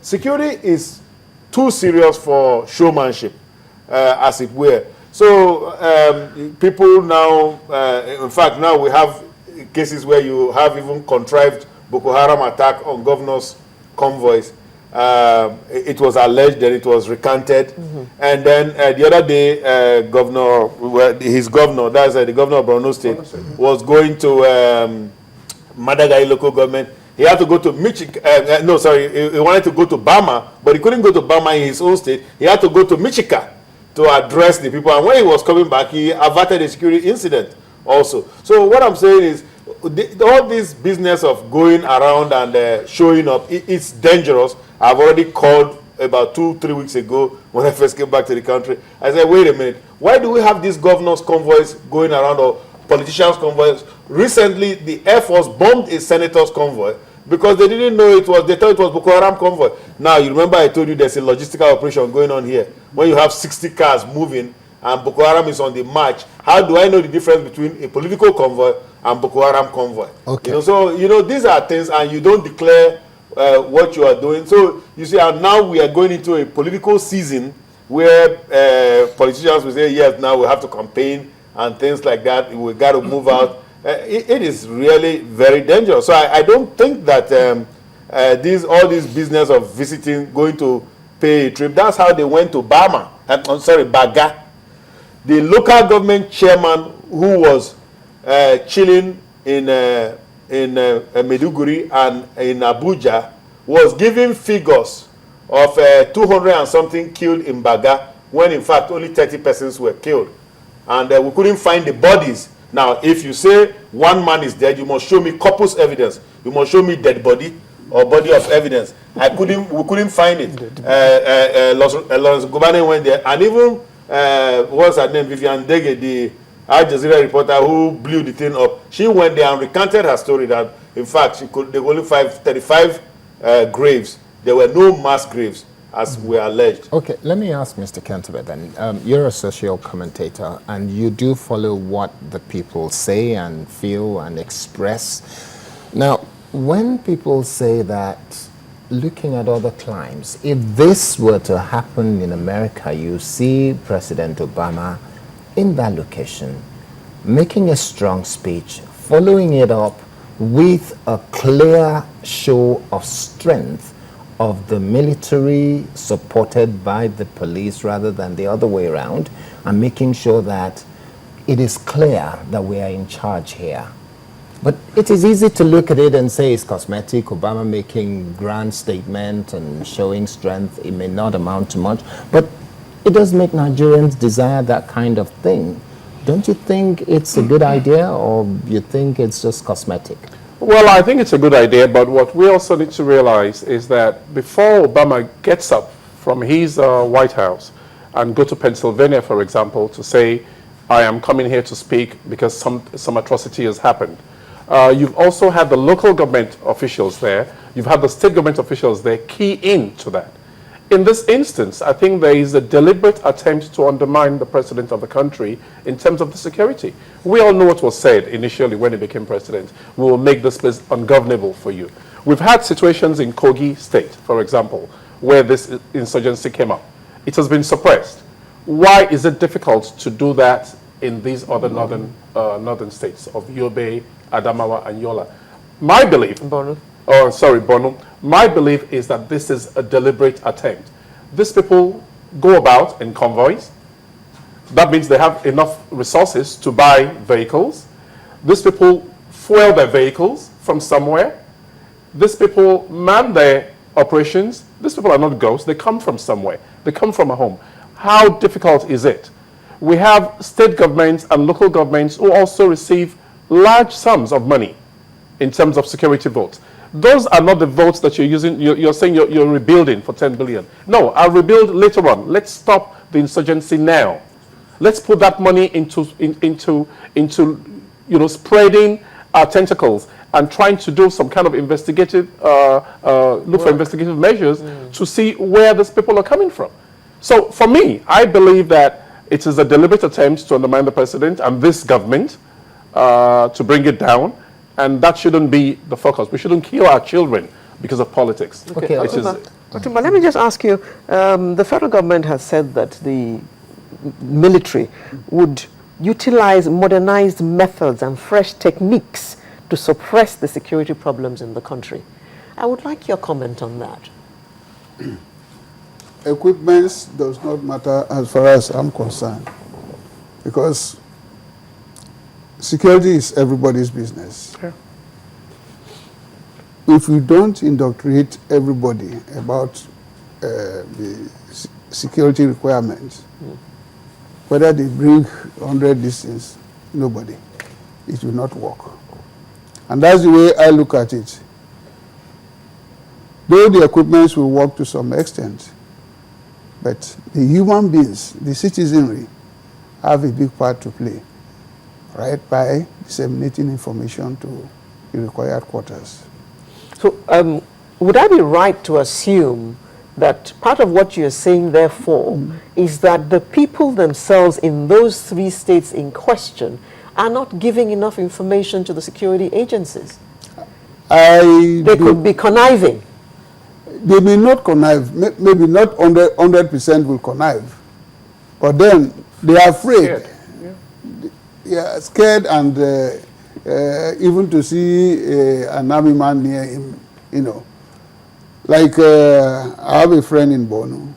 security is too serious for showmanship, as it were. So people now, in fact, now we have cases where you have even contrived Boko Haram attack on governors' convoys. It was alleged, then it was recanted. And then the other day, his governor, that's the governor of Borno State, was going to Madagali local government. He had to go to Michigan, he wanted to go to Bama, but he couldn't go to Bama in his own state. He had to go to Michigan to address the people. And when he was coming back, he averted a security incident also. So what I'm saying is, all this business of going around and showing up, it's dangerous. I've already called about 2-3 weeks ago when I first came back to the country. I said, wait a minute, why do we have these governors' convoys going around, or politicians' convoys? Recently, the Air Force bombed a senator's convoy because they didn't know they thought it was Boko Haram convoy. Now, you remember I told you there's a logistical operation going on here. When you have 60 cars moving and Boko Haram is on the march, how do I know the difference between a political convoy and Boko Haram convoy? Okay. So, these are things, and you don't declare what you are doing. So, you see, and now we are going into a political season where politicians will say, yes, now we have to campaign and things like that. We got to move out. It is really very dangerous. So I don't think that all this business of visiting, going to pay a trip, that's how they went to Baga. The local government chairman who was chilling in Maiduguri and in Abuja was giving figures of 200 and something killed in Baga, when in fact only 30 persons were killed. And we couldn't find the bodies. Now, if you say one man is dead, you must show me corpus evidence. You must show me dead body or body of evidence. We couldn't find it. Lawrence Gubane went there, and even what's her name, Vivian Dege, the Al Jazeera reporter who blew the thing up, she went there and recanted her story that in fact there were only 35 graves. There were no mass graves, as we alleged. Okay, let me ask Mr. Kentebe then. You're a social commentator, and you do follow what the people say and feel and express. Now, when people say that, looking at other climes, if this were to happen in America, you see President Obama in that location, making a strong speech, following it up with a clear show of strength of the military supported by the police rather than the other way around, and making sure that it is clear that we are in charge here. But it is easy to look at it and say it's cosmetic, Obama making grand statement and showing strength. It may not amount to much, but it does make Nigerians desire that kind of thing. Don't you think it's a good idea, or you think it's just cosmetic? Well, I think it's a good idea, but what we also need to realize is that before Obama gets up from his White House and go to Pennsylvania, for example, to say, I am coming here to speak because some atrocity has happened, you've also had the local government officials there, you've had the state government officials there key in to that. In this instance, I think there is a deliberate attempt to undermine the president of the country in terms of the security. We all know what was said initially when he became president. We will make this place ungovernable for you. We've had situations in Kogi State, for example, where this insurgency came up. It has been suppressed. Why is it difficult to do that in these other northern states of Yobe, Adamawa, and Yola? My belief... Borno. My belief is that this is a deliberate attempt. These people go about in convoys. That means they have enough resources to buy vehicles. These people fuel their vehicles from somewhere. These people man their operations. These people are not ghosts. They come from somewhere. They come from a home. How difficult is it? We have state governments and local governments who also receive large sums of money in terms of security votes. Those are not the votes that you're using. You're saying you're rebuilding for 10 billion. No, I'll rebuild later on. Let's stop the insurgency now. Let's put that money into spreading our tentacles and trying to do some kind of investigative, look for investigative measures to see where these people are coming from. So for me, I believe that it is a deliberate attempt to undermine the president and this government to bring it down. And that shouldn't be the focus. We shouldn't kill our children because of politics. Okay, Which is, Otumba, let me just ask you, the federal government has said that the military would utilize modernized methods and fresh techniques to suppress the security problems in the country. I would like your comment on that. Equipment does not matter as far as I'm concerned, because security is everybody's business. Yeah. If we don't indoctrinate everybody about the security requirements, whether they bring 100 distance, nobody, it will not work. And that's the way I look at it. Though the equipments will work to some extent, but the human beings, the citizenry, have a big part to play, right, by disseminating information to the required quarters. So would I be right to assume that part of what you're saying, therefore, is that the people themselves in those 3 states in question are not giving enough information to the security agencies? They could be conniving. They may not connive, maybe not 100% will connive, but then they are afraid. They are scared, and even to see an army man near him, you know. Like I have a friend in Bono,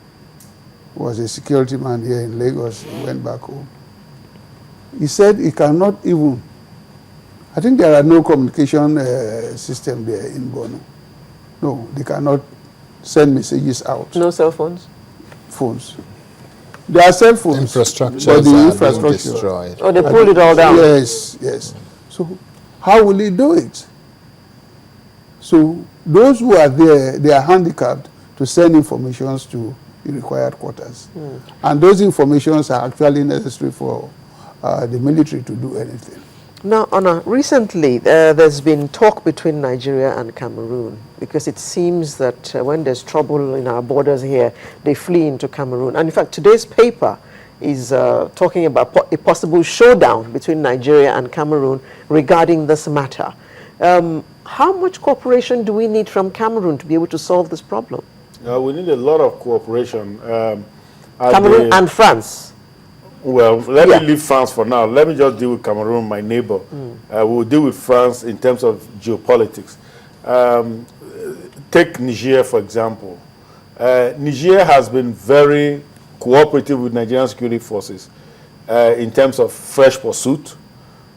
who was a security man here in Lagos. He went back home. He said he cannot even, I think there are no communication system there in Bono. No, they cannot send messages out. No cell phones? Phones. There are cell phones. Infrastructures but the are being infrastructure destroyed. Oh, they pulled it all down? Yes, yes. So how will he do it? So those who are there, they are handicapped to send informations to the required quarters. And those informations are actually necessary for the military to do anything. Now, Ona, recently there's been talk between Nigeria and Cameroon, because it seems that when there's trouble in our borders here, they flee into Cameroon. And in fact, today's paper is talking about a possible showdown between Nigeria and Cameroon regarding this matter. How much cooperation do we need from Cameroon to be able to solve this problem? We need a lot of cooperation. Cameroon and France. Well, let me leave France for now. Let me just deal with Cameroon, my neighbor. We'll deal with France in terms of geopolitics. Take Niger, for example. Niger has been very cooperative with Nigerian security forces in terms of fresh pursuit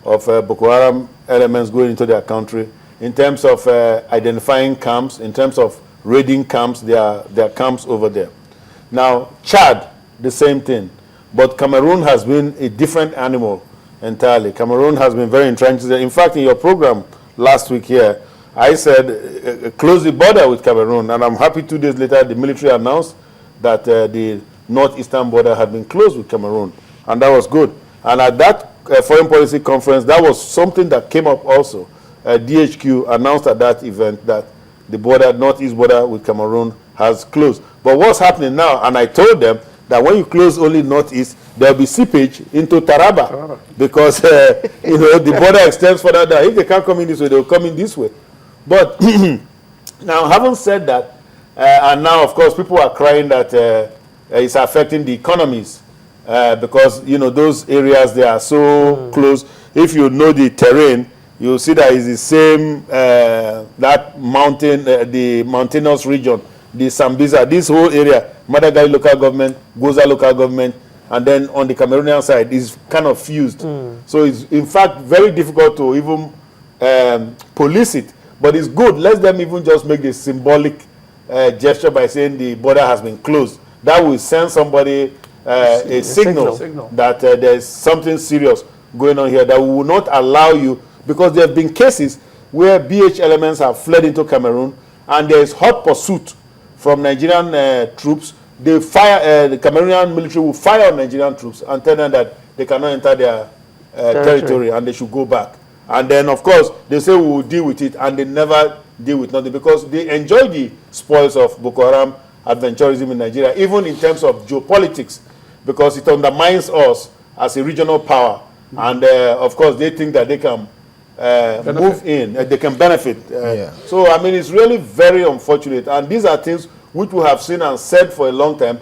of Boko Haram elements going into their country, in terms of identifying camps, in terms of raiding camps. There are camps over there. Now, Chad, the same thing. But Cameroon has been a different animal entirely. Cameroon has been very entrenched. In fact, in your program last week here, I said close the border with Cameroon, and I'm happy 2 days later the military announced that the northeastern border had been closed with Cameroon, and that was good. And at that foreign policy conference, that was something that came up also. DHQ announced at that event that the border, northeast border with Cameroon has closed. But what's happening now, and I told them, that when you close only northeast, there'll be seepage into Taraba, because you know, the border extends further down. If they can't come in this way, they'll come in this way. But now, having said that, and now of course people are crying that it's affecting the economies because you know those areas, they are so close. If you know the terrain, you'll see that it's the same that mountain, the mountainous region, the Sambisa, this whole area. Madagali local government, Goza local government, and then on the Cameroonian side is kind of fused. So it's in fact very difficult to even police it. But it's good. Let them even just make the symbolic gesture by saying the border has been closed. That will send somebody a signal that there's something serious going on here, that we will not allow you, because there have been cases where BH elements have fled into Cameroon and there is hot pursuit from Nigerian troops. They fire, the Cameroonian military will fire on Nigerian troops and tell them that they cannot enter their territory and they should go back. And then, of course, they say we will deal with it, and they never deal with nothing, because they enjoy the spoils of Boko Haram adventurism in Nigeria, even in terms of geopolitics, because it undermines us as a regional power. And, of course, they think that they can move in, they can benefit. Yeah. So, I mean, it's really very unfortunate. And these are things which we have seen and said for a long time.